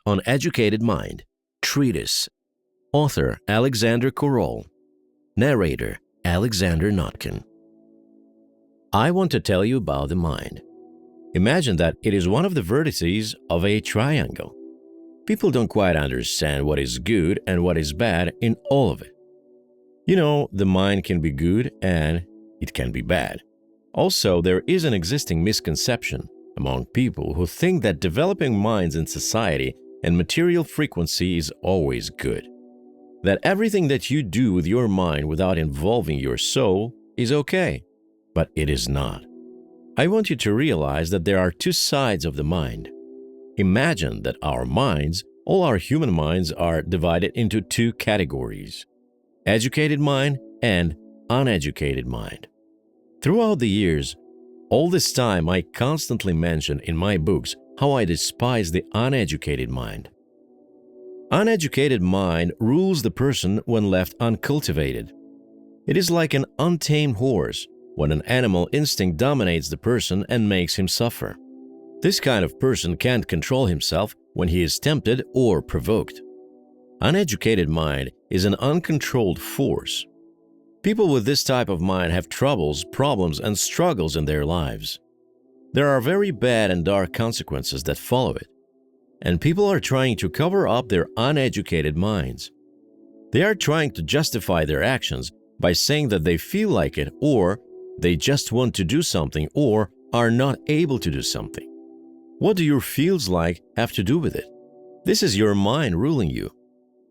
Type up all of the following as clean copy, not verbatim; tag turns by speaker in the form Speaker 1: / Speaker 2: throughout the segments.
Speaker 1: Uneducated Mind, Treatise. Author Alexandr Korol. Narrator Alexander Notkin. I want to tell you about the mind. Imagine that it is one of the vertices of a triangle. People don't quite understand what is good and what is bad in all of it. You know, the mind can be good and it can be bad. Also, there is an existing misconception among people who think that developing minds in society and material frequency is always good. That everything that you do with your mind without involving your soul is okay, but it is not. I want you to realize that there are two sides of the mind. Imagine that our minds, all our human minds, are divided into two categories: educated mind and uneducated mind. Throughout the years, all this time I constantly mention in my books how I despise the uneducated mind. Uneducated mind rules the person when left uncultivated. It is like an untamed horse when an animal instinct dominates the person and makes him suffer. This kind of person can't control himself when he is tempted or provoked. Uneducated mind is an uncontrolled force. People with this type of mind have troubles, problems, and struggles in their lives. There are very bad and dark consequences that follow it. And people are trying to cover up their uneducated minds. They are trying to justify their actions by saying that they feel like it, or they just want to do something, or are not able to do something. What do your feels like have to do with it? This is your mind ruling you.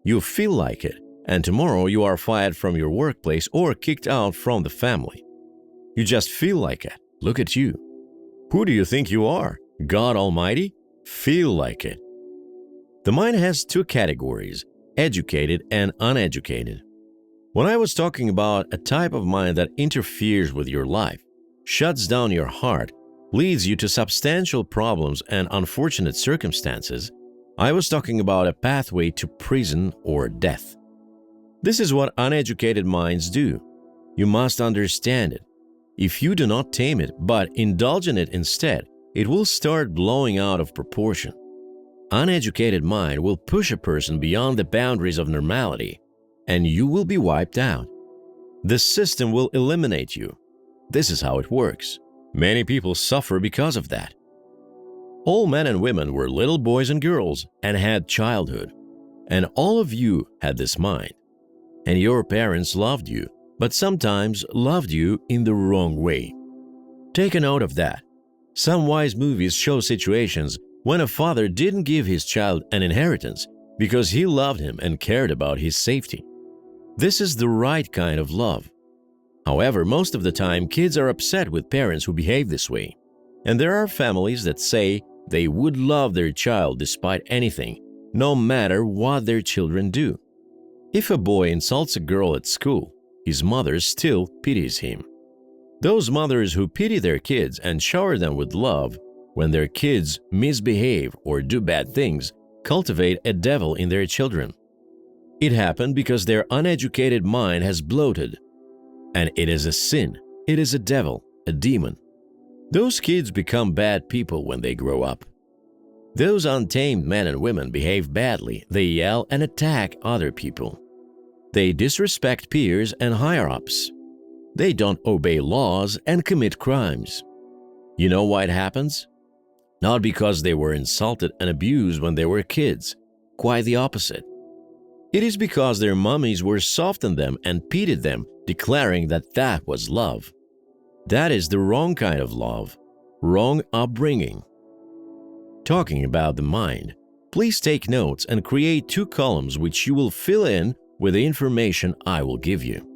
Speaker 1: You feel like it, and tomorrow you are fired from your workplace or kicked out from the family. You just feel like it. Look at you. Who do you think you are? God Almighty? Feel like it. The mind has two categories, educated and uneducated. When I was talking about a type of mind that interferes with your life, shuts down your heart, leads you to substantial problems and unfortunate circumstances, I was talking about a pathway to prison or death. This is what uneducated minds do. You must understand it. If you do not tame it but indulge in it instead, it will start blowing out of proportion. Uneducated mind will push a person beyond the boundaries of normality, and you will be wiped out. The system will eliminate you. This is how it works. Many people suffer because of that. All men and women were little boys and girls and had childhood, and all of you had this mind. And your parents loved you, but sometimes loved you in the wrong way. Take a note of that. Some wise movies show situations when a father didn't give his child an inheritance because he loved him and cared about his safety. This is the right kind of love. However, most of the time, kids are upset with parents who behave this way. And there are families that say they would love their child despite anything, no matter what their children do. If a boy insults a girl at school, his mother still pities him. Those mothers who pity their kids and shower them with love when their kids misbehave or do bad things cultivate a devil in their children. It happened because their uneducated mind has bloated. And it is a sin. It is a devil, a demon. Those kids become bad people when they grow up. Those untamed men and women behave badly. They yell and attack other people. They disrespect peers and higher-ups. They don't obey laws and commit crimes. You know why it happens? Not because they were insulted and abused when they were kids. Quite the opposite. It is because their mummies were soft on them and pitied them, declaring that that was love. That is the wrong kind of love, wrong upbringing. Talking about the mind, please take notes and create 2 columns which you will fill in with the information I will give you.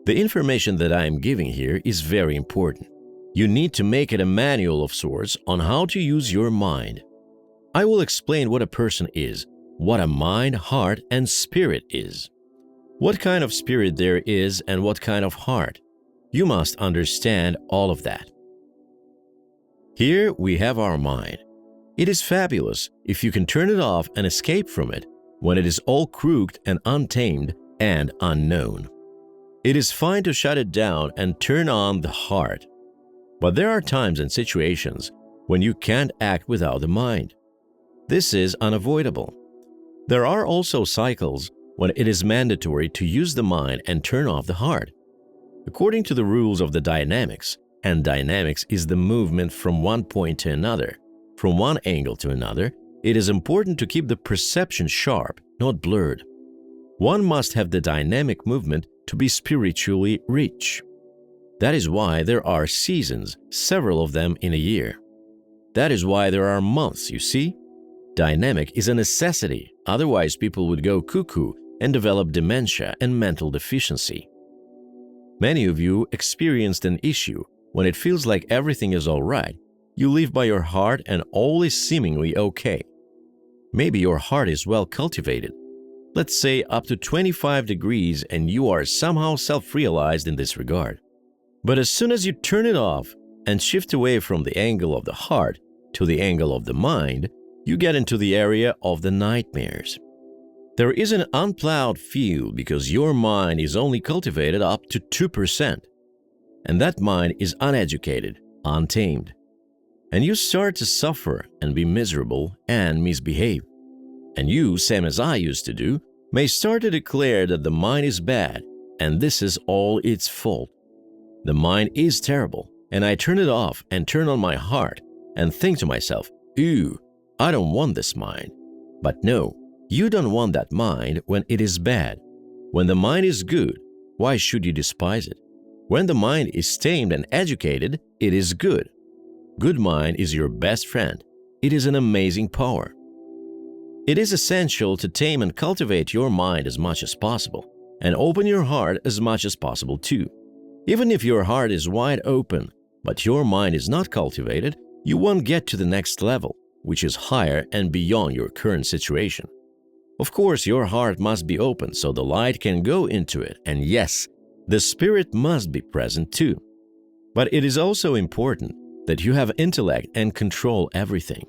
Speaker 1: The information that I am giving here is very important. You need to make it a manual of sorts on how to use your mind. I will explain what a person is, what a mind, heart, and spirit is. What kind of spirit there is and what kind of heart. You must understand all of that. Here we have our mind. It is fabulous if you can turn it off and escape from it when it is all crooked and untamed and unknown. It is fine to shut it down and turn on the heart. But there are times and situations when you can't act without the mind. This is unavoidable. There are also cycles when it is mandatory to use the mind and turn off the heart. According to the rules of the dynamics, and dynamics is the movement from one point to another, from one angle to another, it is important to keep the perception sharp, not blurred. One must have the dynamic movement to be spiritually rich. That is why there are seasons, several of them in a year. That is why there are months, you see? Dynamic is a necessity, otherwise people would go cuckoo and develop dementia and mental deficiency. Many of you experienced an issue when it feels like everything is all right. You live by your heart and all is seemingly okay. Maybe your heart is well cultivated. Let's say up to 25 degrees and you are somehow self-realized in this regard. But as soon as you turn it off and shift away from the angle of the heart to the angle of the mind, you get into the area of the nightmares. There is an unplowed field because your mind is only cultivated up to 2%. And that mind is uneducated, untamed. And you start to suffer and be miserable and misbehave. And you, same as I used to do, may start to declare that the mind is bad and this is all its fault. The mind is terrible, and I turn it off and turn on my heart and think to myself, "Ew, I don't want this mind." But no, you don't want that mind when it is bad. When the mind is good, why should you despise it? When the mind is tamed and educated, it is good. Good mind is your best friend. It is an amazing power. It is essential to tame and cultivate your mind as much as possible, and open your heart as much as possible too. Even if your heart is wide open, but your mind is not cultivated, you won't get to the next level, which is higher and beyond your current situation. Of course, your heart must be open so the light can go into it, and yes, the spirit must be present too. But it is also important that you have intellect and control everything.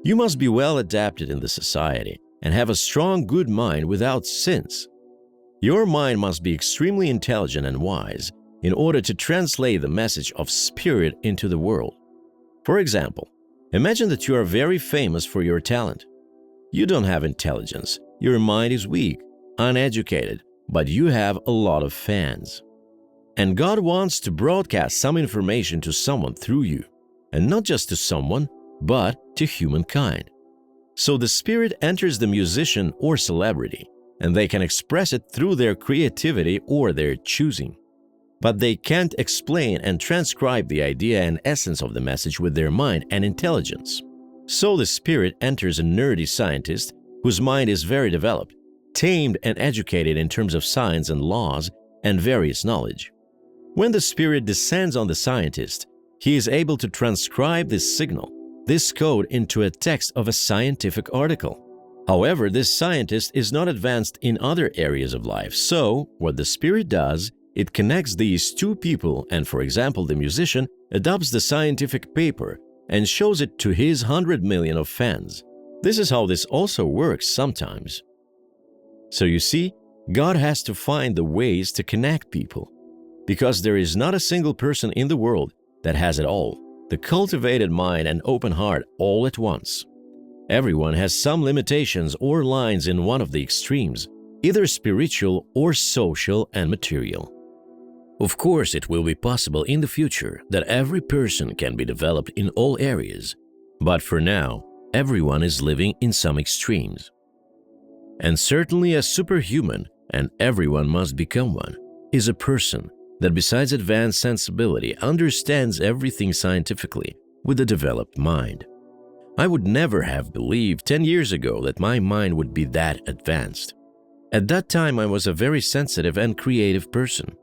Speaker 1: You must be well adapted in the society and have a strong good mind without sins. Your mind must be extremely intelligent and wise in order to translate the message of spirit into the world. For example, imagine that you are very famous for your talent. You don't have intelligence, your mind is weak, uneducated, but you have a lot of fans. And God wants to broadcast some information to someone through you, and not just to someone, but to humankind. So the spirit enters the musician or celebrity, and they can express it through their creativity or their choosing. But they can't explain and transcribe the idea and essence of the message with their mind and intelligence. So the spirit enters a nerdy scientist whose mind is very developed, tamed and educated in terms of science and laws and various knowledge. When the spirit descends on the scientist, he is able to transcribe this signal, this code into a text of a scientific article. However, this scientist is not advanced in other areas of life, so what the spirit does, it connects these two people and, for example, the musician adopts the scientific paper and shows it to his 100 million of fans. This is how this also works sometimes. So you see, God has to find the ways to connect people, because there is not a single person in the world that has it all, the cultivated mind and open heart all at once. Everyone has some limitations or lines in one of the extremes, either spiritual or social and material. Of course, it will be possible in the future that every person can be developed in all areas, but for now, everyone is living in some extremes. And certainly a superhuman, and everyone must become one, is a person that besides advanced sensibility understands everything scientifically with a developed mind. I would never have believed 10 years ago that my mind would be that advanced. At that time, I was a very sensitive and creative person.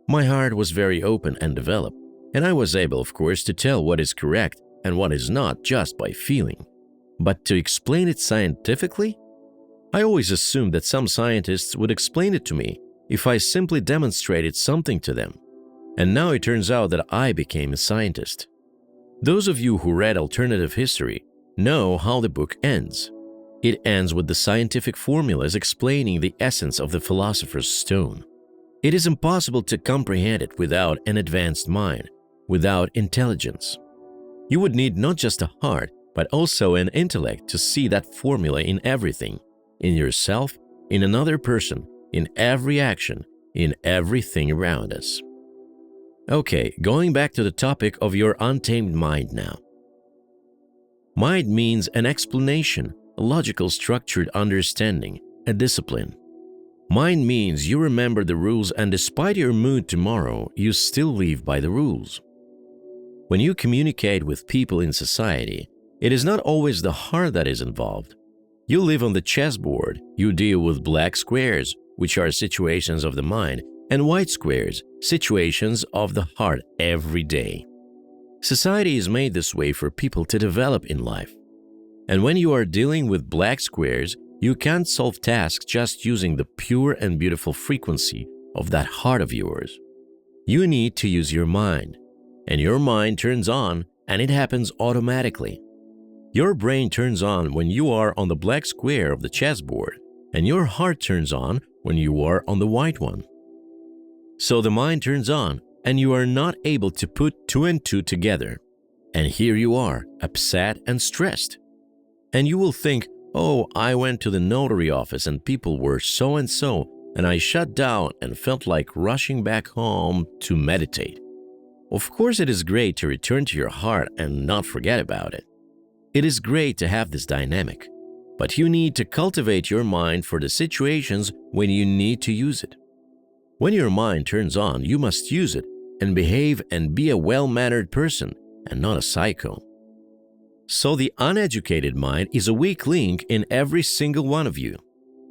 Speaker 1: My heart was very open and developed, and I was able, of course, to tell what is correct and what is not just by feeling. But to explain it scientifically? I always assumed that some scientists would explain it to me if I simply demonstrated something to them. And now it turns out that I became a scientist. Those of you who read alternative history know how the book ends. It ends with the scientific formulas explaining the essence of the philosopher's stone. It is impossible to comprehend it without an advanced mind, without intelligence. You would need not just a heart, but also an intellect to see that formula in everything, in yourself, in another person, in every action, in everything around us. Okay, going back to the topic of your untamed mind now. Mind means an explanation, a logical structured understanding, a discipline. Mind means you remember the rules and despite your mood tomorrow, you still live by the rules. When you communicate with people in society, it is not always the heart that is involved. You live on the chessboard, you deal with black squares, which are situations of the mind, and white squares, situations of the heart every day. Society is made this way for people to develop in life. And when you are dealing with black squares, you can't solve tasks just using the pure and beautiful frequency of that heart of yours. You need to use your mind, and your mind turns on, and it happens automatically. Your brain turns on when you are on the black square of the chessboard, and your heart turns on when you are on the white one. So the mind turns on, and you are not able to put two and two together. And here you are, upset and stressed. And you will think, oh, I went to the notary office and people were so and so, and I shut down and felt like rushing back home to meditate. Of course, it is great to return to your heart and not forget about it. It is great to have this dynamic, but you need to cultivate your mind for the situations when you need to use it. When your mind turns on, you must use it and behave and be a well-mannered person and not a psycho. So the uneducated mind is a weak link in every single one of you.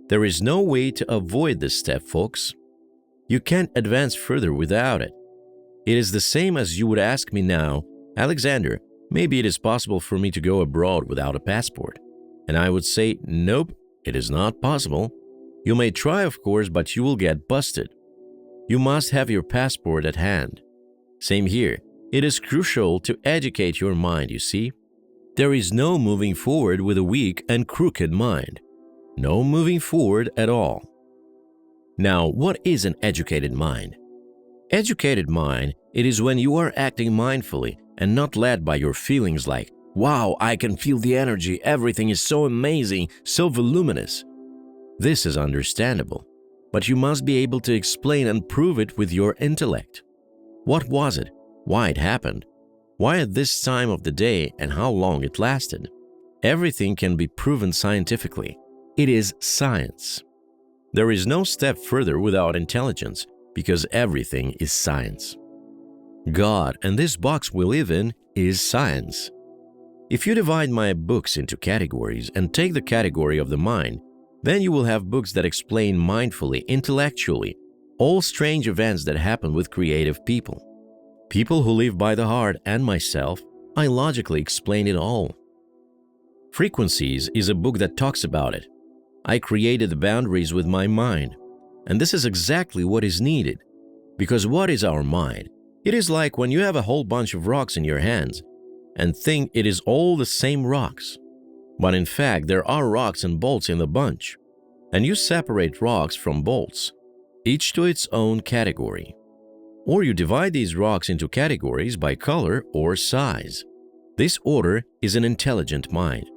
Speaker 1: There is no way to avoid this step, folks. You can't advance further without it. It is the same as you would ask me now, Alexander, maybe it is possible for me to go abroad without a passport. And I would say, nope, it is not possible. You may try, of course, but you will get busted. You must have your passport at hand. Same here. It is crucial to educate your mind, you see. There is no moving forward with a weak and crooked mind. No moving forward at all. Now, what is an educated mind? Educated mind, it is when you are acting mindfully and not led by your feelings like, wow, I can feel the energy, everything is so amazing, so voluminous. This is understandable, but you must be able to explain and prove it with your intellect. What was it? Why it happened? Why at this time of the day and how long it lasted? Everything can be proven scientifically. It is science. There is no step further without intelligence because everything is science. God and this box we live in is science. If you divide my books into categories and take the category of the mind, then you will have books that explain mindfully, intellectually, all strange events that happen with creative people. People who live by the heart and myself, I logically explain it all. Frequencies is a book that talks about it. I created the boundaries with my mind, and this is exactly what is needed. Because what is our mind? It is like when you have a whole bunch of rocks in your hands and think it is all the same rocks. But in fact, there are rocks and bolts in the bunch, and you separate rocks from bolts, each to its own category. Or you divide these rocks into categories by color or size. This order is an intelligent mind.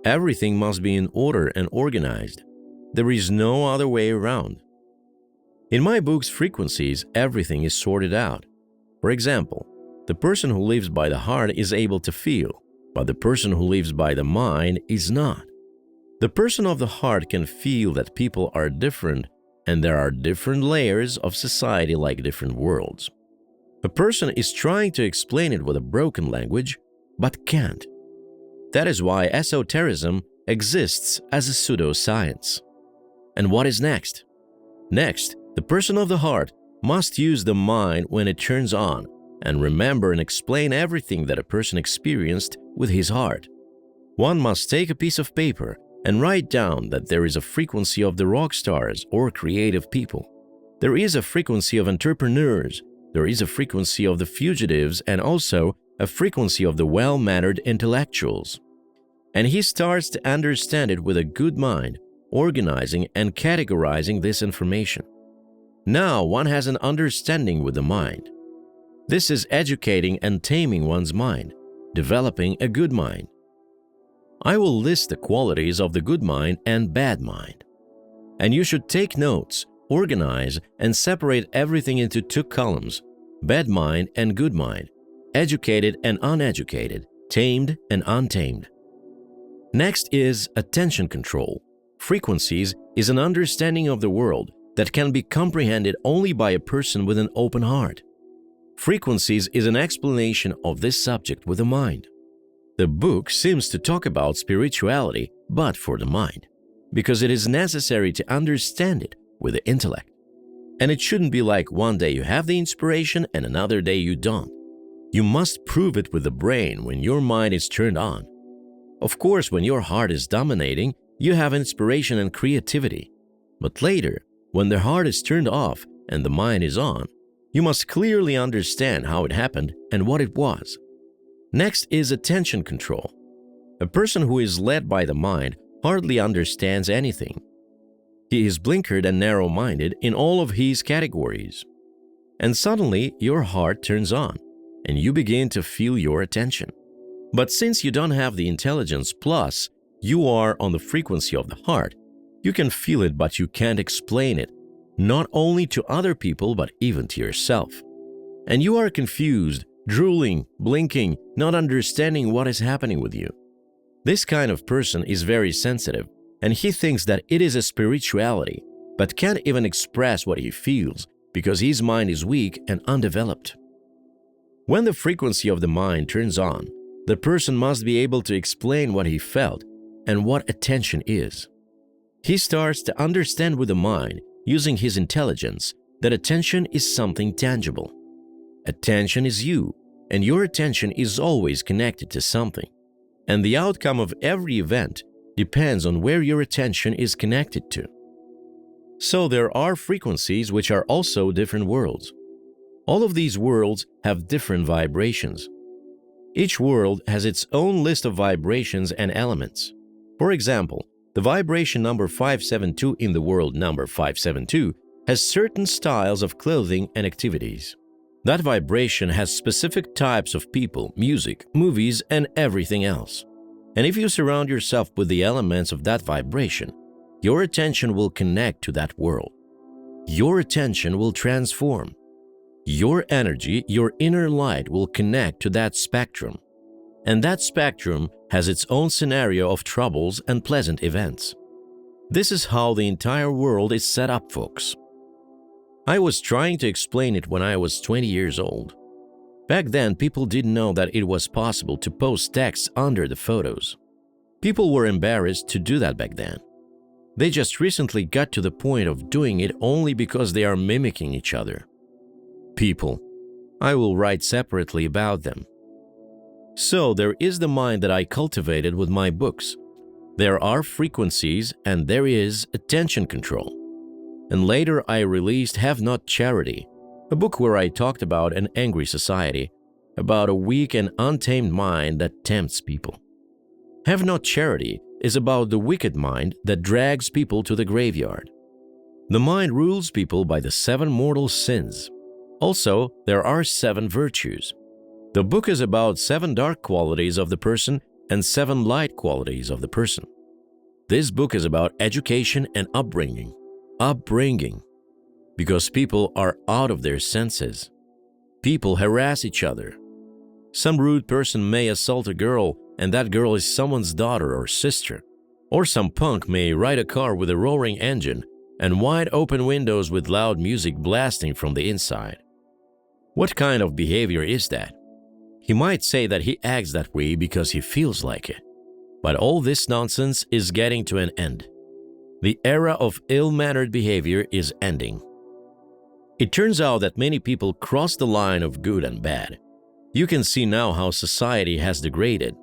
Speaker 1: Everything must be in order and organized. There is no other way around. In my book's frequencies, everything is sorted out. For example, the person who lives by the heart is able to feel, but the person who lives by the mind is not. The person of the heart can feel that people are different and there are different layers of society like different worlds. A person is trying to explain it with a broken language, but can't. That is why esotericism exists as a pseudoscience. And what is next? Next, the person of the heart must use the mind when it turns on and remember and explain everything that a person experienced with his heart. One must take a piece of paper and write down that there is a frequency of the rock stars or creative people. There is a frequency of entrepreneurs. There is a frequency of the fugitives and also a frequency of the well-mannered intellectuals. And he starts to understand it with a good mind, organizing and categorizing this information. Now one has an understanding with the mind. This is educating and taming one's mind, developing a good mind. I will list the qualities of the good mind and bad mind. And you should take notes, organize, and separate everything into two columns: bad mind and good mind, educated and uneducated, tamed and untamed. Next is attention control. Frequencies is an understanding of the world that can be comprehended only by a person with an open heart. Frequencies is an explanation of this subject with the mind. The book seems to talk about spirituality, but for the mind, because it is necessary to understand it with the intellect. And it shouldn't be like one day you have the inspiration and another day you don't. You must prove it with the brain when your mind is turned on. Of course, when your heart is dominating, you have inspiration and creativity. But later, when the heart is turned off and the mind is on, you must clearly understand how it happened and what it was. Next is attention control. A person who is led by the mind hardly understands anything. He is blinkered and narrow-minded in all of his categories. And suddenly your heart turns on, and you begin to feel your attention. But since you don't have the intelligence plus you are on the frequency of the heart, you can feel it but you can't explain it, not only to other people but even to yourself. And you are confused, drooling, blinking, not understanding what is happening with you. This kind of person is very sensitive, and he thinks that it is a spirituality, but can't even express what he feels because his mind is weak and undeveloped. When the frequency of the mind turns on, the person must be able to explain what he felt and what attention is. He starts to understand with the mind, using his intelligence, that attention is something tangible. Attention is you, and your attention is always connected to something. And the outcome of every event depends on where your attention is connected to. So there are frequencies which are also different worlds. All of these worlds have different vibrations. Each world has its own list of vibrations and elements. For example, the vibration number 572 in the world number 572 has certain styles of clothing and activities. That vibration has specific types of people, music, movies, and everything else. And if you surround yourself with the elements of that vibration, your attention will connect to that world. Your attention will transform. Your energy, your inner light will connect to that spectrum. And that spectrum has its own scenario of troubles and pleasant events. This is how the entire world is set up, folks. I was trying to explain it when I was 20 years old. Back then, people didn't know that it was possible to post text under the photos. People were embarrassed to do that back then. They just recently got to the point of doing it only because they are mimicking each other. People. I will write separately about them. So there is the mind that I cultivated with my books. There are frequencies and there is attention control. And later I released Have Not Charity, a book where I talked about an angry society, about a weak and untamed mind that tempts people. Have Not Charity is about the wicked mind that drags people to the graveyard. The mind rules people by the 7 mortal sins. Also, there are 7 virtues. The book is about 7 dark qualities of the person and 7 light qualities of the person. This book is about education and upbringing. Upbringing. Because people are out of their senses. People harass each other. Some rude person may assault a girl and that girl is someone's daughter or sister. Or some punk may ride a car with a roaring engine and wide open windows with loud music blasting from the inside. What kind of behavior is that? He might say that he acts that way because he feels like it. But all this nonsense is getting to an end. The era of ill-mannered behavior is ending. It turns out that many people cross the line of good and bad. You can see now how society has degraded.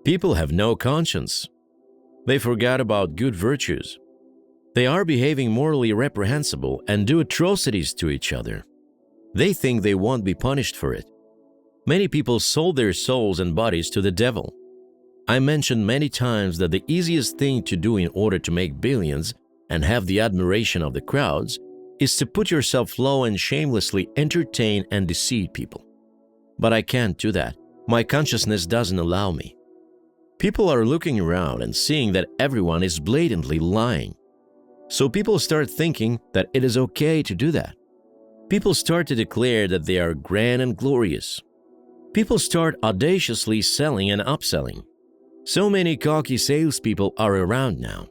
Speaker 1: People have no conscience. They forgot about good virtues. They are behaving morally reprehensible and do atrocities to each other. They think they won't be punished for it. Many people sold their souls and bodies to the devil. I mentioned many times that the easiest thing to do in order to make billions and have the admiration of the crowds is to put yourself low and shamelessly entertain and deceive people. But I can't do that. My consciousness doesn't allow me. People are looking around and seeing that everyone is blatantly lying. So people start thinking that it is okay to do that. People start to declare that they are grand and glorious. People start audaciously selling and upselling. So many cocky salespeople are around now.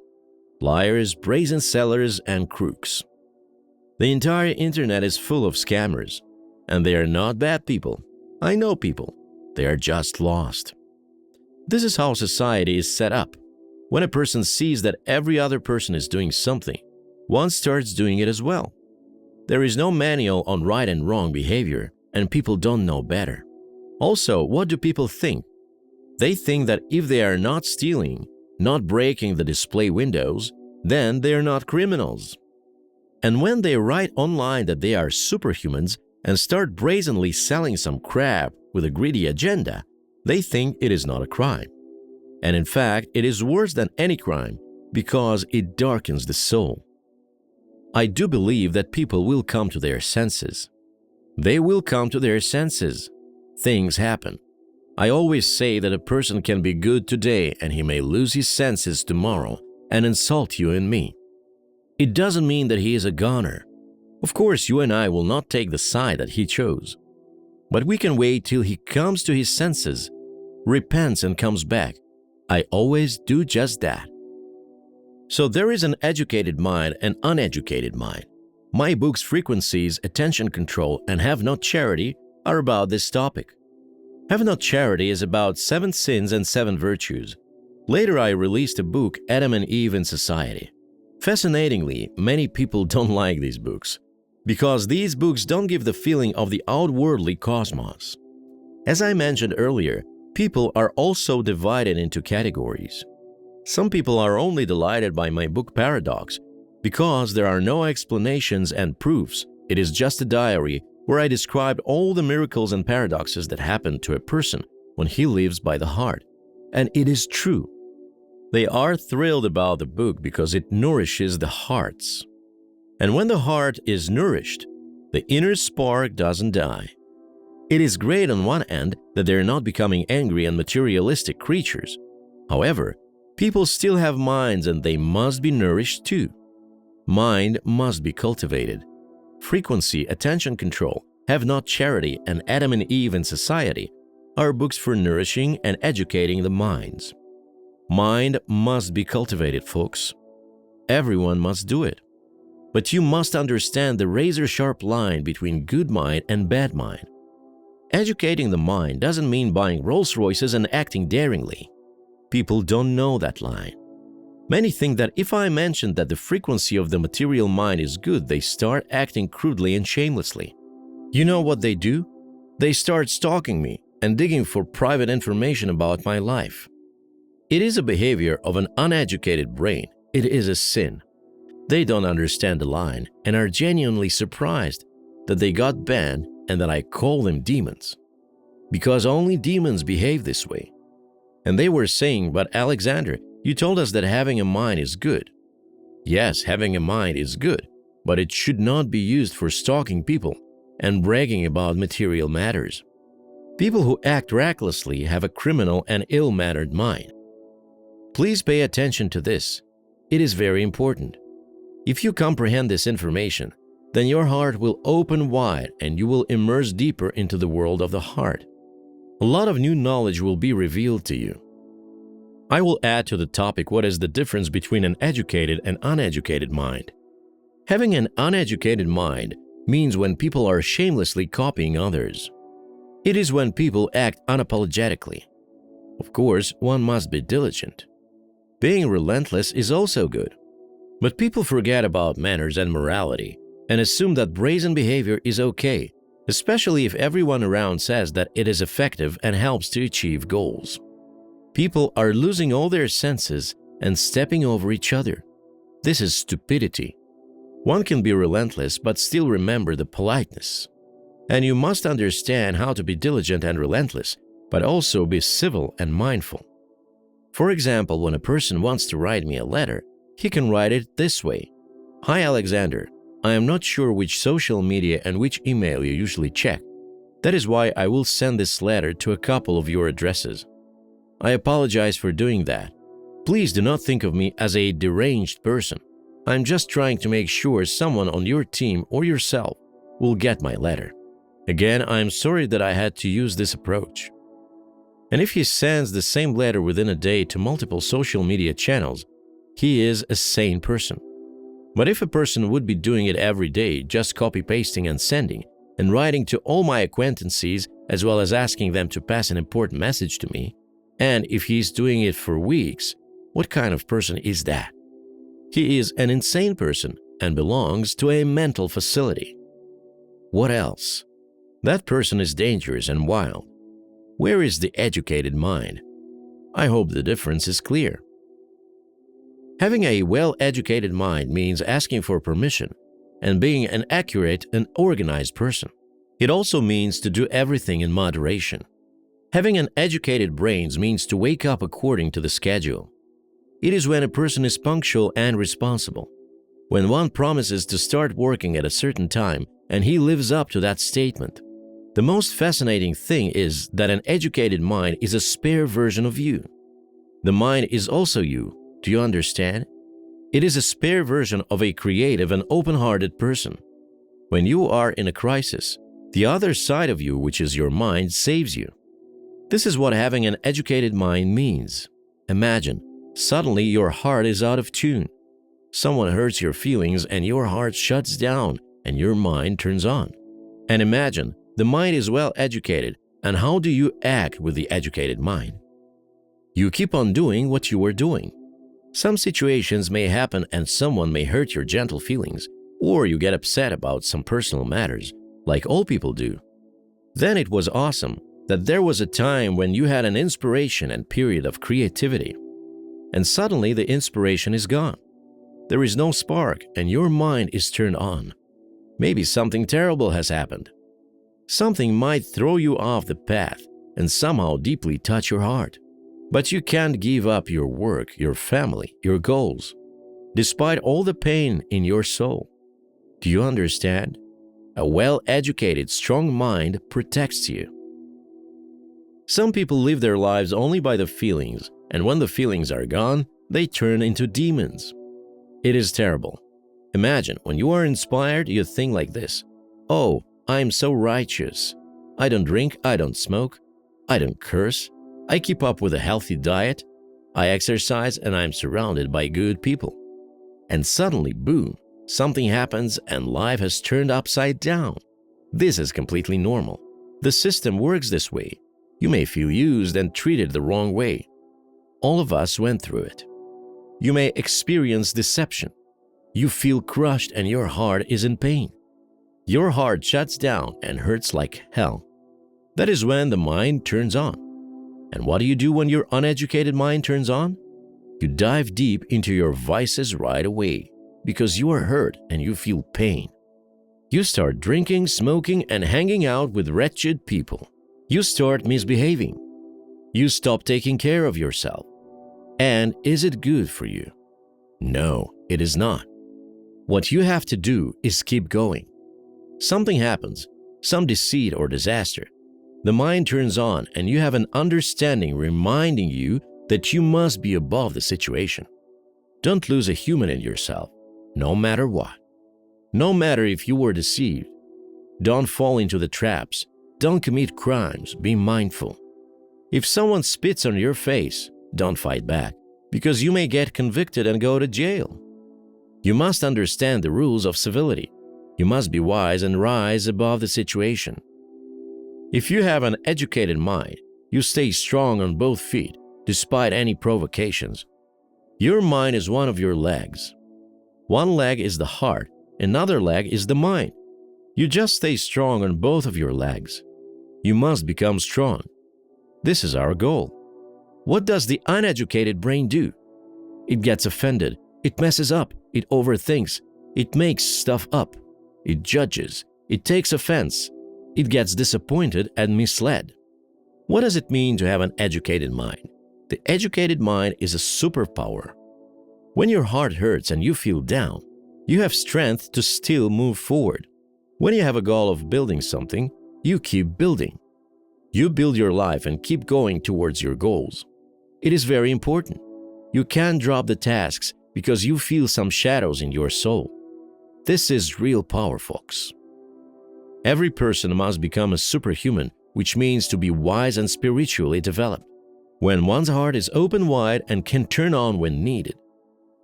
Speaker 1: Liars, brazen sellers, and crooks. The entire internet is full of scammers. And they are not bad people. I know people. They are just lost. This is how society is set up. When a person sees that every other person is doing something, one starts doing it as well. There is no manual on right and wrong behavior, and people don't know better. Also, what do people think? They think that if they are not stealing, not breaking the display windows, then they are not criminals. And when they write online that they are superhumans and start brazenly selling some crap with a greedy agenda, they think it is not a crime. And in fact, it is worse than any crime because it darkens the soul. I do believe that people will come to their senses. They will come to their senses. Things happen. I always say that a person can be good today and he may lose his senses tomorrow and insult you and me. It doesn't mean that he is a goner. Of course, you and I will not take the side that he chose. But we can wait till he comes to his senses, repents and comes back. I always do just that. So there is an educated mind and uneducated mind. My books Frequencies, Attention Control, and Have Not Charity are about this topic. Have Not Charity is about 7 sins and 7 virtues. Later I released a book, Adam and Eve in Society. Fascinatingly, many people don't like these books because these books don't give the feeling of the outwardly cosmos. As I mentioned earlier, people are also divided into categories. Some people are only delighted by my book Paradox because there are no explanations and proofs. It is just a diary where I described all the miracles and paradoxes that happen to a person when he lives by the heart. And it is true. They are thrilled about the book because it nourishes the hearts. And when the heart is nourished, the inner spark doesn't die. It is great on one end that they're not becoming angry and materialistic creatures. However, people still have minds and they must be nourished too. Mind must be cultivated. Frequency, Attention Control, Have Not Charity, and Adam and Eve in Society are books for nourishing and educating the minds. Mind must be cultivated, folks. Everyone must do it. But you must understand the razor-sharp line between good mind and bad mind. Educating the mind doesn't mean buying Rolls-Royces and acting daringly. People don't know that line. Many think that if I mention that the frequency of the material mind is good, they start acting crudely and shamelessly. You know what they do? They start stalking me and digging for private information about my life. It is a behavior of an uneducated brain. It is a sin. They don't understand the line and are genuinely surprised that they got banned and that I call them demons. Because only demons behave this way. And they were saying, but Alexandr, you told us that having a mind is good. Yes, having a mind is good, but it should not be used for stalking people and bragging about material matters. People who act recklessly have a criminal and ill-mannered mind. Please pay attention to this. It is very important. If you comprehend this information, then your heart will open wide and you will immerse deeper into the world of the heart. A lot of new knowledge will be revealed to you. I will add to the topic what is the difference between an educated and uneducated mind. Having an uneducated mind means when people are shamelessly copying others. It is when people act unapologetically. Of course, one must be diligent. Being relentless is also good. But people forget about manners and morality and assume that brazen behavior is okay, especially if everyone around says that it is effective and helps to achieve goals. People are losing all their senses and stepping over each other. This is stupidity. One can be relentless but still remember the politeness. And you must understand how to be diligent and relentless, but also be civil and mindful. For example, when a person wants to write me a letter, he can write it this way. Hi Alexander, I am not sure which social media and which email you usually check. That is why I will send this letter to a couple of your addresses. I apologize for doing that. Please do not think of me as a deranged person. I'm just trying to make sure someone on your team or yourself will get my letter. Again, I'm sorry that I had to use this approach." And if he sends the same letter within a day to multiple social media channels, he is a sane person. But if a person would be doing it every day, just copy-pasting and sending, and writing to all my acquaintances as well as asking them to pass an important message to me, and if he's doing it for weeks, what kind of person is that? He is an insane person and belongs to a mental facility. What else? That person is dangerous and wild. Where is the educated mind? I hope the difference is clear. Having a well-educated mind means asking for permission and being an accurate and organized person. It also means to do everything in moderation. Having an educated brain means to wake up according to the schedule. It is when a person is punctual and responsible. When one promises to start working at a certain time and he lives up to that statement. The most fascinating thing is that an educated mind is a spare version of you. The mind is also you. Do you understand? It is a spare version of a creative and open-hearted person. When you are in a crisis, the other side of you, which is your mind, saves you. This is what having an educated mind means. Imagine, suddenly your heart is out of tune. Someone hurts your feelings and your heart shuts down and your mind turns on. And imagine, the mind is well educated, and how do you act with the educated mind? You keep on doing what you were doing. Some situations may happen and someone may hurt your gentle feelings, or you get upset about some personal matters, like all people do. Then it was awesome that there was a time when you had an inspiration and period of creativity. And suddenly the inspiration is gone. There is no spark and your mind is turned on. Maybe something terrible has happened. Something might throw you off the path and somehow deeply touch your heart. But you can't give up your work, your family, your goals, despite all the pain in your soul. Do you understand? A well-educated, strong mind protects you. Some people live their lives only by the feelings, and when the feelings are gone, they turn into demons. It is terrible. Imagine, when you are inspired, you think like this: "Oh, I am so righteous. I don't drink, I don't smoke, I don't curse, I keep up with a healthy diet, I exercise and I am surrounded by good people." And suddenly, boom, something happens and life has turned upside down. This is completely normal. The system works this way. You may feel used and treated the wrong way. All of us went through it. You may experience deception. You feel crushed and your heart is in pain. Your heart shuts down and hurts like hell. That is when the mind turns on. And what do you do when your uneducated mind turns on? You dive deep into your vices right away because you are hurt and you feel pain. You start drinking, smoking, and hanging out with wretched people. You start misbehaving. You stop taking care of yourself. And is it good for you? No, it is not. What you have to do is keep going. Something happens, some deceit or disaster. The mind turns on and you have an understanding reminding you that you must be above the situation. Don't lose a human in yourself, no matter what. No matter if you were deceived. Don't fall into the traps. Don't commit crimes. Be mindful. If someone spits on your face, don't fight back, because you may get convicted and go to jail. You must understand the rules of civility. You must be wise and rise above the situation. If you have an educated mind, you stay strong on both feet, despite any provocations. Your mind is one of your legs. One leg is the heart, another leg is the mind. You just stay strong on both of your legs. You must become strong. This is our goal. What does the uneducated brain do? It gets offended, it messes up, it overthinks, it makes stuff up, it judges, it takes offense, it gets disappointed and misled. What does it mean to have an educated mind? The educated mind is a superpower. When your heart hurts and you feel down, you have strength to still move forward. When you have a goal of building something, you keep building. You build your life and keep going towards your goals. It is very important. You can't drop the tasks because you feel some shadows in your soul. This is real power, folks. Every person must become a superhuman, which means to be wise and spiritually developed. When one's heart is open wide and can turn on when needed.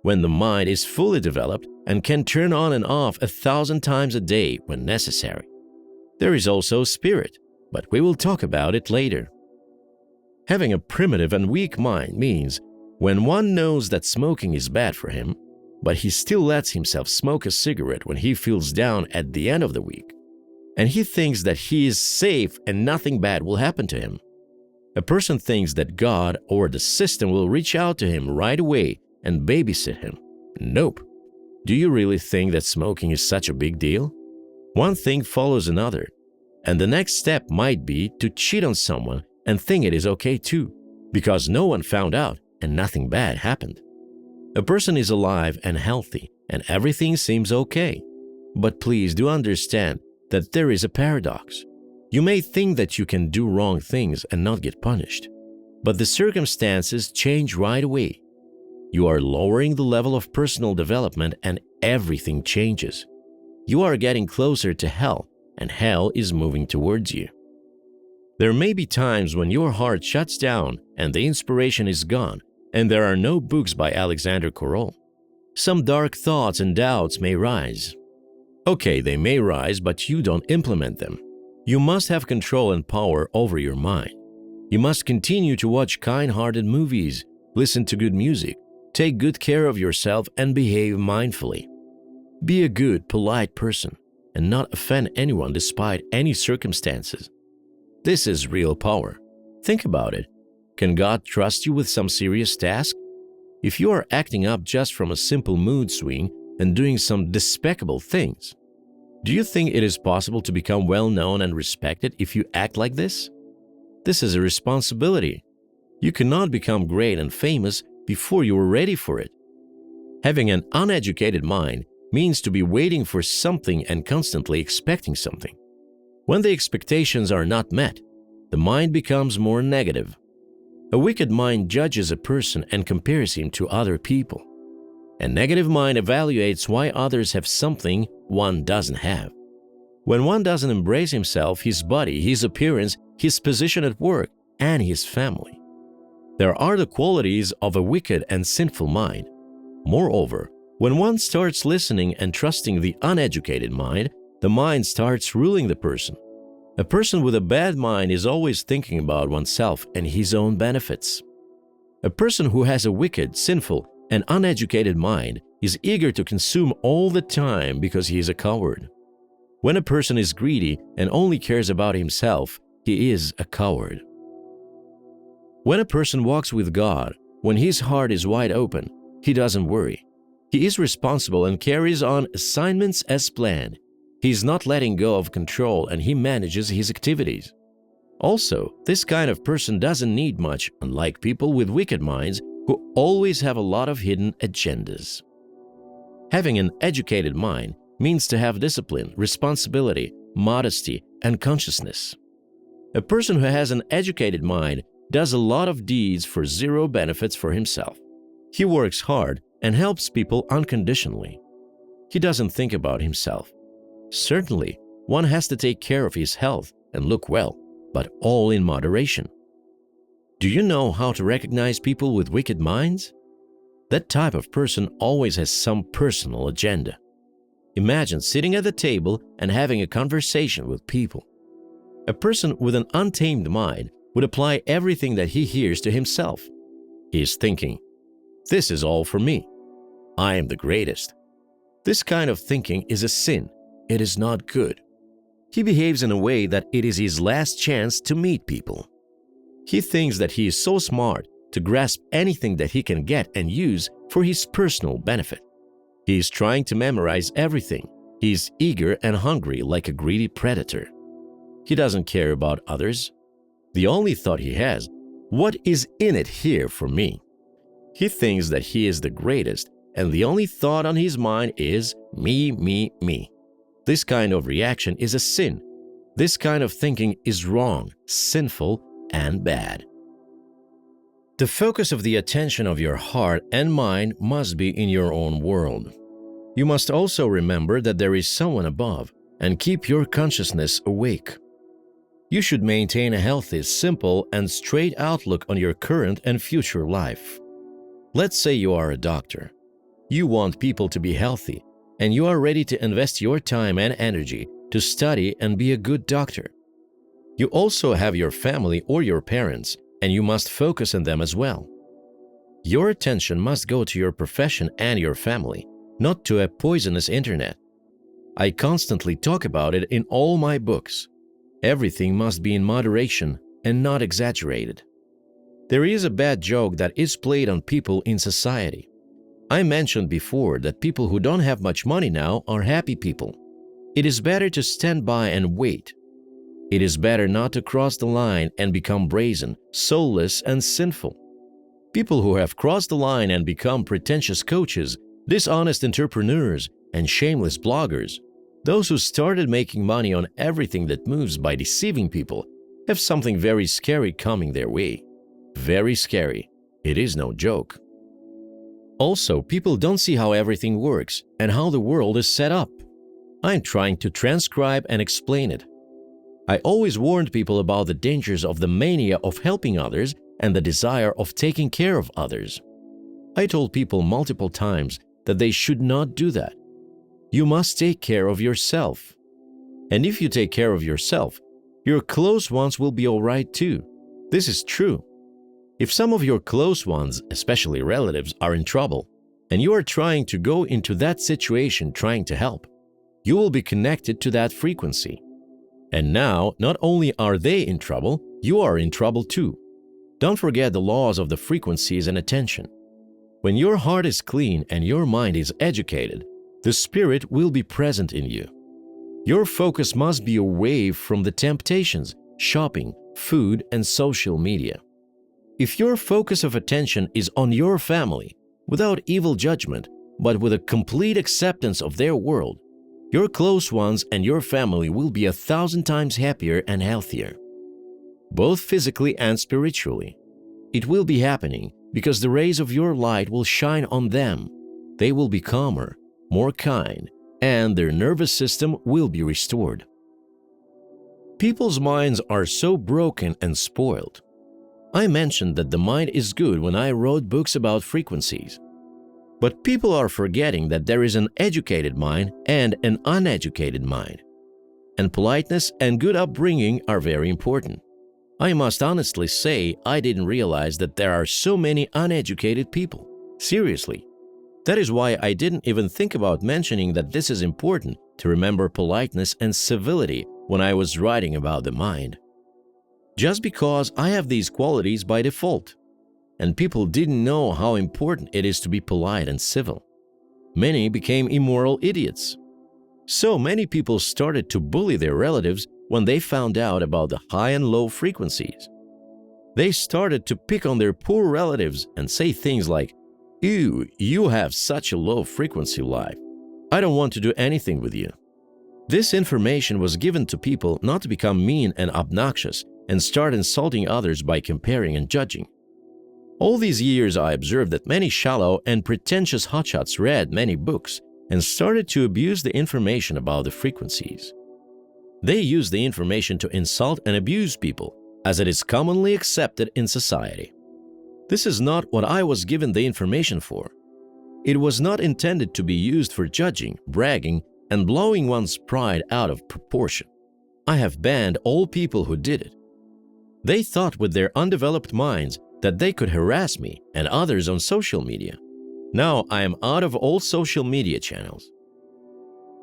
Speaker 1: When the mind is fully developed and can turn on and off 1,000 times a day when necessary. There is also spirit, but we will talk about it later. Having a primitive and weak mind means when one knows that smoking is bad for him, but he still lets himself smoke a cigarette when he feels down at the end of the week, and he thinks that he is safe and nothing bad will happen to him. A person thinks that God or the system will reach out to him right away and babysit him. Nope. Do you really think that smoking is such a big deal? One thing follows another, and the next step might be to cheat on someone and think it is okay too, because no one found out and nothing bad happened. A person is alive and healthy and everything seems okay. But please do understand that there is a paradox. You may think that you can do wrong things and not get punished, but the circumstances change right away. You are lowering the level of personal development and everything changes. You are getting closer to hell and hell is moving towards you. There may be times when your heart shuts down and the inspiration is gone and there are no books by Alexandr Korol. Some dark thoughts and doubts may rise. Okay, they may rise, but you don't implement them. You must have control and power over your mind. You must continue to watch kind-hearted movies, listen to good music, take good care of yourself and behave mindfully. Be a good, polite person and not offend anyone despite any circumstances. This is real power. Think about it. Can God trust you with some serious task? If you are acting up just from a simple mood swing and doing some despicable things, do you think it is possible to become well-known and respected if you act like this? This is a responsibility. You cannot become great and famous before you are ready for it. Having an uneducated mind means to be waiting for something and constantly expecting something. When the expectations are not met, the mind becomes more negative. A wicked mind judges a person and compares him to other people. A negative mind evaluates why others have something one doesn't have. When one doesn't embrace himself, his body, his appearance, his position at work, and his family. There are the qualities of a wicked and sinful mind. Moreover, when one starts listening and trusting the uneducated mind, the mind starts ruling the person. A person with a bad mind is always thinking about oneself and his own benefits. A person who has a wicked, sinful, and uneducated mind is eager to consume all the time because he is a coward. When a person is greedy and only cares about himself, he is a coward. When a person walks with God, when his heart is wide open, he doesn't worry. He is responsible and carries on assignments as planned. He is not letting go of control and he manages his activities. Also, this kind of person doesn't need much, unlike people with wicked minds who always have a lot of hidden agendas. Having an educated mind means to have discipline, responsibility, modesty, and consciousness. A person who has an educated mind does a lot of deeds for zero benefits for himself. He works hard and helps people unconditionally. He doesn't think about himself. Certainly, one has to take care of his health and look well, but all in moderation. Do you know how to recognize people with wicked minds? That type of person always has some personal agenda. Imagine sitting at the table and having a conversation with people. A person with an untamed mind would apply everything that he hears to himself. He is thinking, "This is all for me. I am the greatest." This kind of thinking is a sin. It is not good. He behaves in a way that it is his last chance to meet people. He thinks that he is so smart to grasp anything that he can get and use for his personal benefit. He is trying to memorize everything. He is eager and hungry like a greedy predator. He doesn't care about others. The only thought he has, what is in it here for me? He thinks that he is the greatest, and the only thought on his mind is me, me, me. This kind of reaction is a sin. This kind of thinking is wrong, sinful, and bad. The focus of the attention of your heart and mind must be in your own world. You must also remember that there is someone above and keep your consciousness awake. You should maintain a healthy, simple, and straight outlook on your current and future life. Let's say you are a doctor. You want people to be healthy, and you are ready to invest your time and energy to study and be a good doctor. You also have your family or your parents, and you must focus on them as well. Your attention must go to your profession and your family, not to a poisonous internet. I constantly talk about it in all my books. Everything must be in moderation and not exaggerated. There is a bad joke that is played on people in society. I mentioned before that people who don't have much money now are happy people. It is better to stand by and wait. It is better not to cross the line and become brazen, soulless, and sinful. People who have crossed the line and become pretentious coaches, dishonest entrepreneurs, and shameless bloggers, those who started making money on everything that moves by deceiving people, have something very scary coming their way. Very scary. It is no joke. Also, people don't see how everything works and how the world is set up. I'm trying to transcribe and explain it. I always warned people about the dangers of the mania of helping others and the desire of taking care of others. I told people multiple times that they should not do that. You must take care of yourself. And if you take care of yourself, your close ones will be all right too. This is true. If some of your close ones, especially relatives, are in trouble, and you are trying to go into that situation trying to help, you will be connected to that frequency. And now, not only are they in trouble, you are in trouble too. Don't forget the laws of the frequencies and attention. When your heart is clean and your mind is educated, the spirit will be present in you. Your focus must be away from the temptations, shopping, food, and social media. If your focus of attention is on your family, without evil judgment, but with a complete acceptance of their world, your close ones and your family will be 1,000 times happier and healthier, both physically and spiritually. It will be happening because the rays of your light will shine on them. They will be calmer, more kind, and their nervous system will be restored. People's minds are so broken and spoiled. I mentioned that the mind is good when I wrote books about frequencies. But people are forgetting that there is an educated mind and an uneducated mind. And politeness and good upbringing are very important. I must honestly say I didn't realize that there are so many uneducated people. Seriously. That is why I didn't even think about mentioning that this is important to remember politeness and civility when I was writing about the mind. Just because I have these qualities by default. And people didn't know how important it is to be polite and civil. Many became immoral idiots. So many people started to bully their relatives when they found out about the high and low frequencies. They started to pick on their poor relatives and say things like, "Ew, you have such a low frequency life. I don't want to do anything with you." This information was given to people not to become mean and obnoxious and start insulting others by comparing and judging. All these years I observed that many shallow and pretentious hotshots read many books and started to abuse the information about the frequencies. They use the information to insult and abuse people, as it is commonly accepted in society. This is not what I was given the information for. It was not intended to be used for judging, bragging, and blowing one's pride out of proportion. I have banned all people who did it. They thought with their undeveloped minds that they could harass me and others on social media. Now I am out of all social media channels.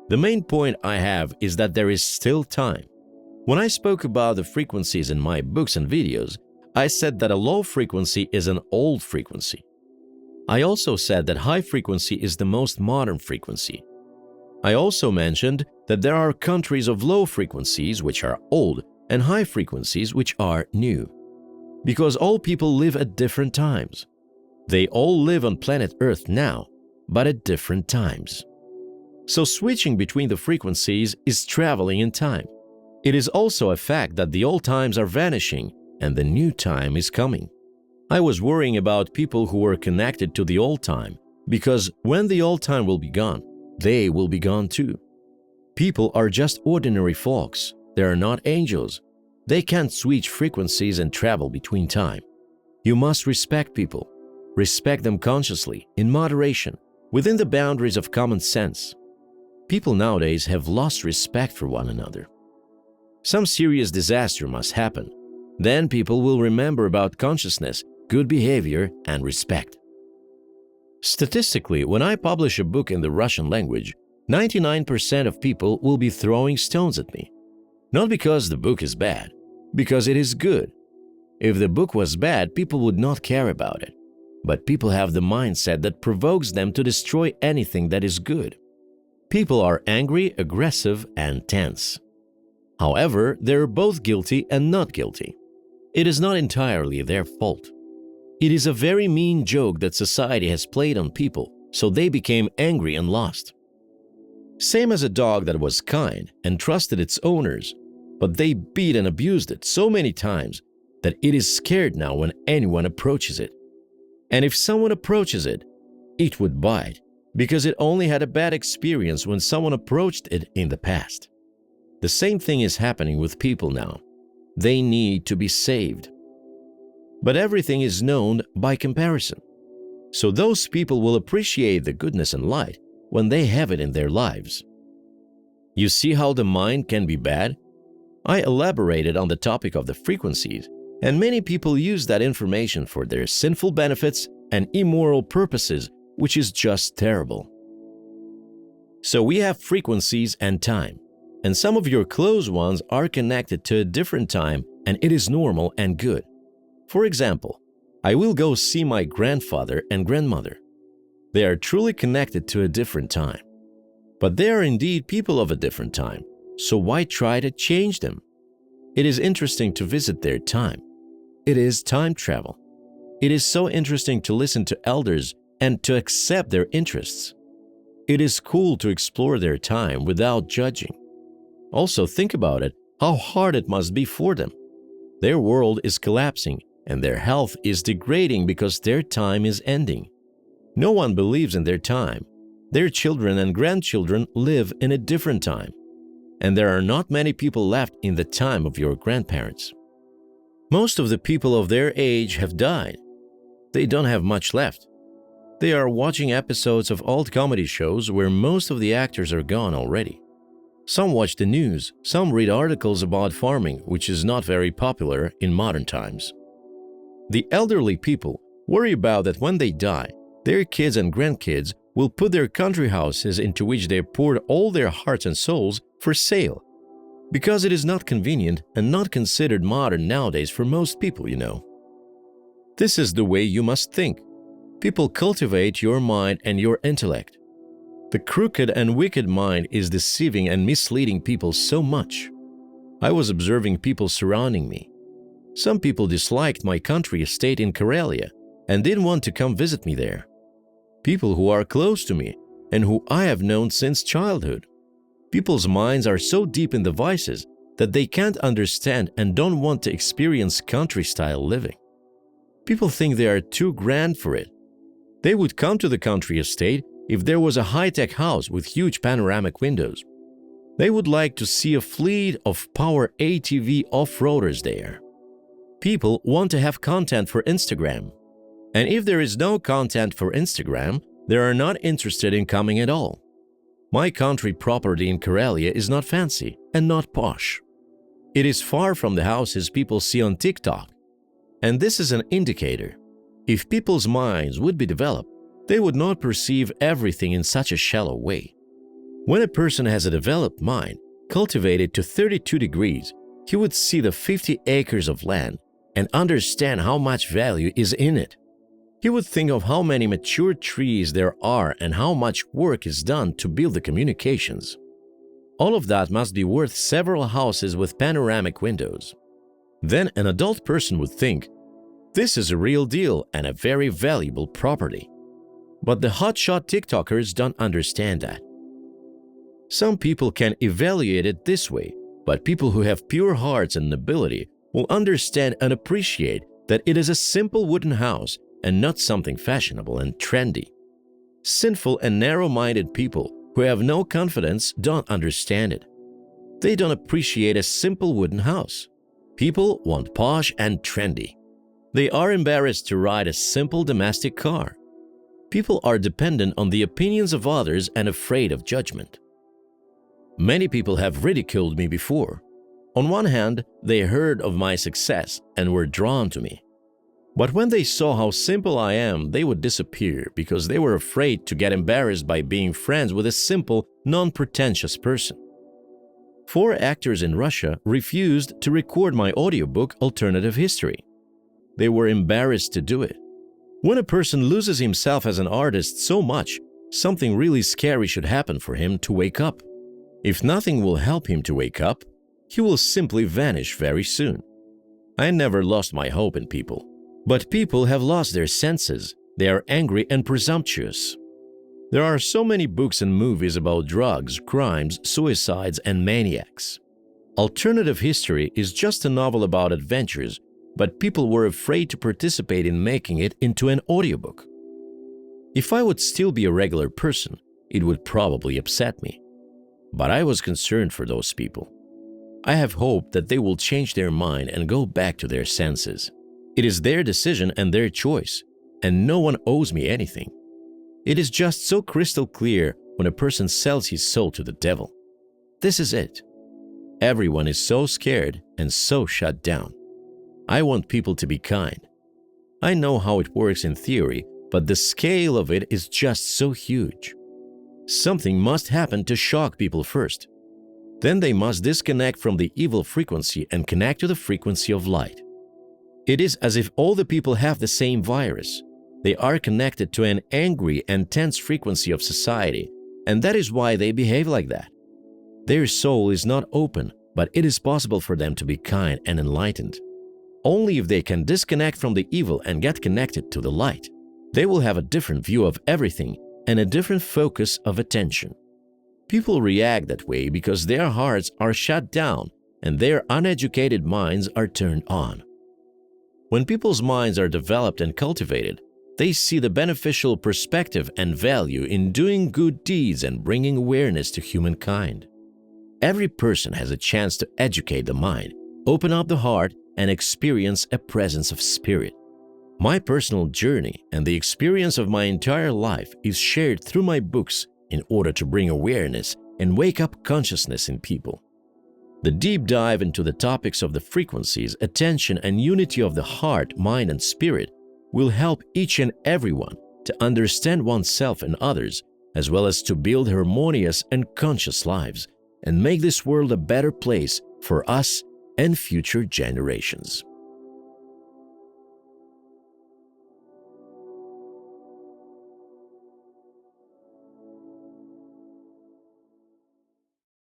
Speaker 1: The main point I have is that there is still time. When I spoke about the frequencies in my books and videos, I said that a low frequency is an old frequency. I also said that high frequency is the most modern frequency. I also mentioned that there are countries of low frequencies which are old and high frequencies which are new. Because all people live at different times. They all live on planet Earth now, but at different times. So switching between the frequencies is traveling in time. It is also a fact that the old times are vanishing and the new time is coming. I was worrying about people who were connected to the old time, because when the old time will be gone, they will be gone too. People are just ordinary folks. They are not angels. They can't switch frequencies and travel between time. You must respect people. Respect them consciously, in moderation, within the boundaries of common sense. People nowadays have lost respect for one another. Some serious disaster must happen. Then people will remember about consciousness, good behavior, and respect. Statistically, when I publish a book in the Russian language, 99% of people will be throwing stones at me. Not because the book is bad, because it is good. If the book was bad, people would not care about it. But people have the mindset that provokes them to destroy anything that is good. People are angry, aggressive, and tense. However, they are both guilty and not guilty. It is not entirely their fault. It is a very mean joke that society has played on people, so they became angry and lost. Same as a dog that was kind and trusted its owners, but they beat and abused it so many times that it is scared now when anyone approaches it. And if someone approaches it, it would bite because it only had a bad experience when someone approached it in the past. The same thing is happening with people now. They need to be saved. But everything is known by comparison. So those people will appreciate the goodness and light when they have it in their lives. You see how the mind can be bad? I elaborated on the topic of the frequencies, and many people use that information for their sinful benefits and immoral purposes, which is just terrible. So we have frequencies and time, and some of your close ones are connected to a different time, and it is normal and good. For example, I will go see my grandfather and grandmother. They are truly connected to a different time. But they are indeed people of a different time, so why try to change them? It is interesting to visit their time. It is time travel. It is so interesting to listen to elders and to accept their interests. It is cool to explore their time without judging. Also think about it, how hard it must be for them. Their world is collapsing and their health is degrading because their time is ending. No one believes in their time. Their children and grandchildren live in a different time. And there are not many people left in the time of your grandparents. Most of the people of their age have died. They don't have much left. They are watching episodes of old comedy shows where most of the actors are gone already. Some watch the news, some read articles about farming, which is not very popular in modern times. The elderly people worry about that when they die, their kids and grandkids will put their country houses into which they poured all their hearts and souls for sale, because it is not convenient and not considered modern nowadays for most people, you know. This is the way you must think. People cultivate your mind and your intellect. The crooked and wicked mind is deceiving and misleading people so much. I was observing people surrounding me. Some people disliked my country estate in Karelia and didn't want to come visit me there. People who are close to me and who I have known since childhood. People's minds are so deep in the vices that they can't understand and don't want to experience country-style living. People think they are too grand for it. They would come to the country estate if there was a high-tech house with huge panoramic windows. They would like to see a fleet of power ATV off-roaders there. People want to have content for Instagram. And if there is no content for Instagram, they are not interested in coming at all. My country property in Karelia is not fancy and not posh. It is far from the houses people see on TikTok. And this is an indicator. If people's minds would be developed, they would not perceive everything in such a shallow way. When a person has a developed mind, cultivated to 32 degrees, he would see the 50 acres of land and understand how much value is in it. He would think of how many mature trees there are and how much work is done to build the communications. All of that must be worth several houses with panoramic windows. Then an adult person would think, this is a real deal and a very valuable property. But the hotshot TikTokers don't understand that. Some people can evaluate it this way, but people who have pure hearts and nobility will understand and appreciate that it is a simple wooden house and not something fashionable and trendy. Sinful and narrow-minded people who have no confidence don't understand it. They don't appreciate a simple wooden house. People want posh and trendy. They are embarrassed to ride a simple domestic car. People are dependent on the opinions of others and afraid of judgment. Many people have ridiculed me before. On one hand, they heard of my success and were drawn to me. But when they saw how simple I am, they would disappear because they were afraid to get embarrassed by being friends with a simple, non-pretentious person. 4 actors in Russia refused to record my audiobook Alternative History. They were embarrassed to do it. When a person loses himself as an artist so much, something really scary should happen for him to wake up. If nothing will help him to wake up, he will simply vanish very soon. I never lost my hope in people. But people have lost their senses. They are angry and presumptuous. There are so many books and movies about drugs, crimes, suicides, and maniacs. Alternative History is just a novel about adventures, but people were afraid to participate in making it into an audiobook. If I would still be a regular person, it would probably upset me. But I was concerned for those people. I have hope that they will change their mind and go back to their senses. It is their decision and their choice, and no one owes me anything. It is just so crystal clear when a person sells his soul to the devil. This is it. Everyone is so scared and so shut down. I want people to be kind. I know how it works in theory, but the scale of it is just so huge. Something must happen to shock people first. Then they must disconnect from the evil frequency and connect to the frequency of light. It is as if all the people have the same virus. They are connected to an angry and tense frequency of society, and that is why they behave like that. Their soul is not open, but it is possible for them to be kind and enlightened. Only if they can disconnect from the evil and get connected to the light, they will have a different view of everything and a different focus of attention. People react that way because their hearts are shut down and their uneducated minds are turned on. When people's minds are developed and cultivated, they see the beneficial perspective and value in doing good deeds and bringing awareness to humankind. Every person has a chance to educate the mind, open up the heart, and experience a presence of spirit. My personal journey and the experience of my entire life is shared through my books in order to bring awareness and wake up consciousness in people. The deep dive into the topics of the frequencies, attention, and unity of the heart, mind, and spirit will help each and everyone to understand oneself and others, as well as to build harmonious and conscious lives and make this world a better place for us and future generations.